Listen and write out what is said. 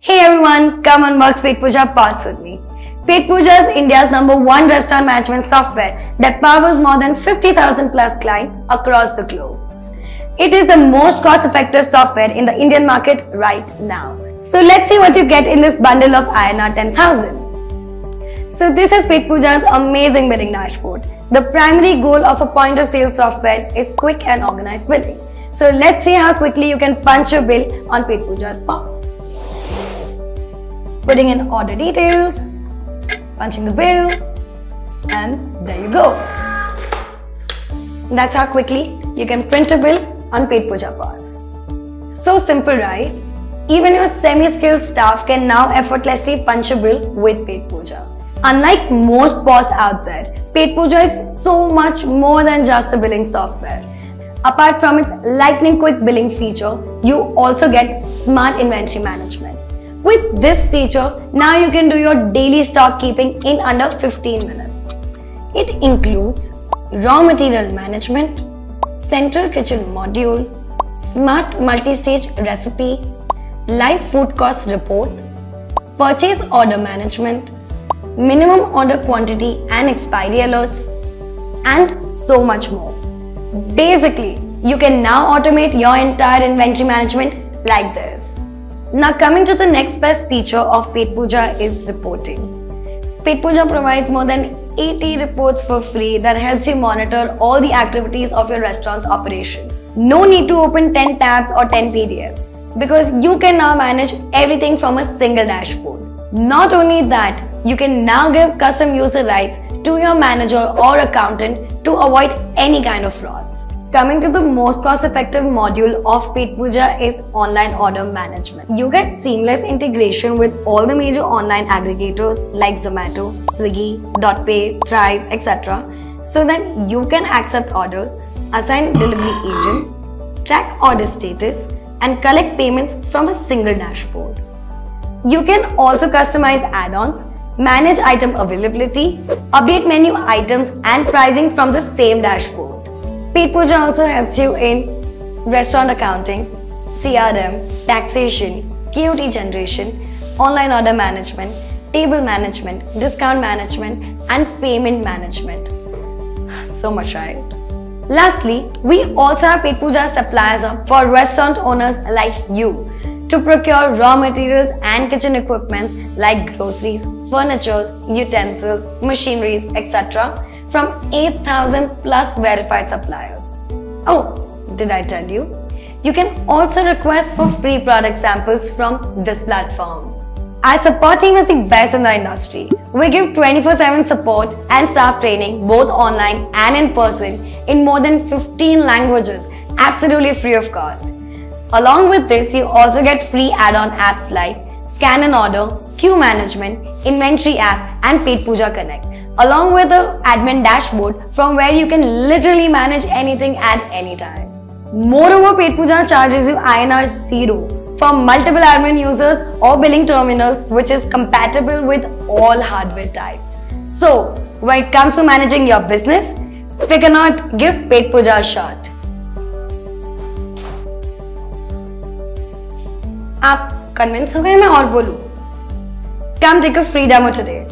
Hey everyone, come unbox Petpooja POS with me. Petpooja is India's #1 restaurant management software that powers more than 50,000 plus clients across the globe. It is the most cost-effective software in the Indian market right now. So let's see what you get in this bundle of INR 10,000. So this is Petpooja's amazing billing dashboard. The primary goal of a point of sale software is quick and organized billing. So let's see how quickly you can punch your bill on Petpooja's POS. Putting in order details, punching the bill, and there you go. That's how quickly you can print a bill on Petpooja POS. So simple, right? Even your semi-skilled staff can now effortlessly punch a bill with Petpooja. Unlike most POS out there, Petpooja is so much more than just a billing software. Apart from its lightning quick billing feature, you also get smart inventory management. With this feature, now you can do your daily stock keeping in under 15 minutes. It includes raw material management, central kitchen module, smart multi-stage recipe, live food cost report, purchase order management, minimum order quantity and expiry alerts, and so much more. Basically, you can now automate your entire inventory management like this. Now coming to the next best feature of Petpooja is reporting. Petpooja provides more than 80 reports for free that helps you monitor all the activities of your restaurant's operations. No need to open 10 tabs or 10 PDFs because you can now manage everything from a single dashboard. Not only that, you can now give custom user rights to your manager or accountant to avoid any kind of frauds. Coming to the most cost-effective module of Petpooja is online order management. You get seamless integration with all the major online aggregators like Zomato, Swiggy, .pay, Thrive, etc. so that you can accept orders, assign delivery agents, track order status, and collect payments from a single dashboard. You can also customize add-ons, manage item availability, update menu items and pricing from the same dashboard. Petpooja also helps you in restaurant accounting, CRM, taxation, KOT generation, online order management, table management, discount management, and payment management. So much, right? Lastly, we also have Petpooja Suppliers Hub for restaurant owners like you to procure raw materials and kitchen equipments like groceries, furniture, utensils, machineries, etc. from 8,000 plus verified suppliers. Oh, did I tell you? You can also request for free product samples from this platform. Our support team is the best in the industry. We give 24/7 support and staff training both online and in person in more than 15 languages, absolutely free of cost. Along with this, you also get free add-on apps like Scan and Order, Queue Management, Inventory app, and Petpooja Connect, along with the admin dashboard from where you can literally manage anything at any time. Moreover, Petpooja charges you INR 0 for multiple admin users or billing terminals, which is compatible with all hardware types. So, when it comes to managing your business, pick a not, give Petpooja a shot. आप convince हो गए मैं और बोलूं? Come take a free demo today.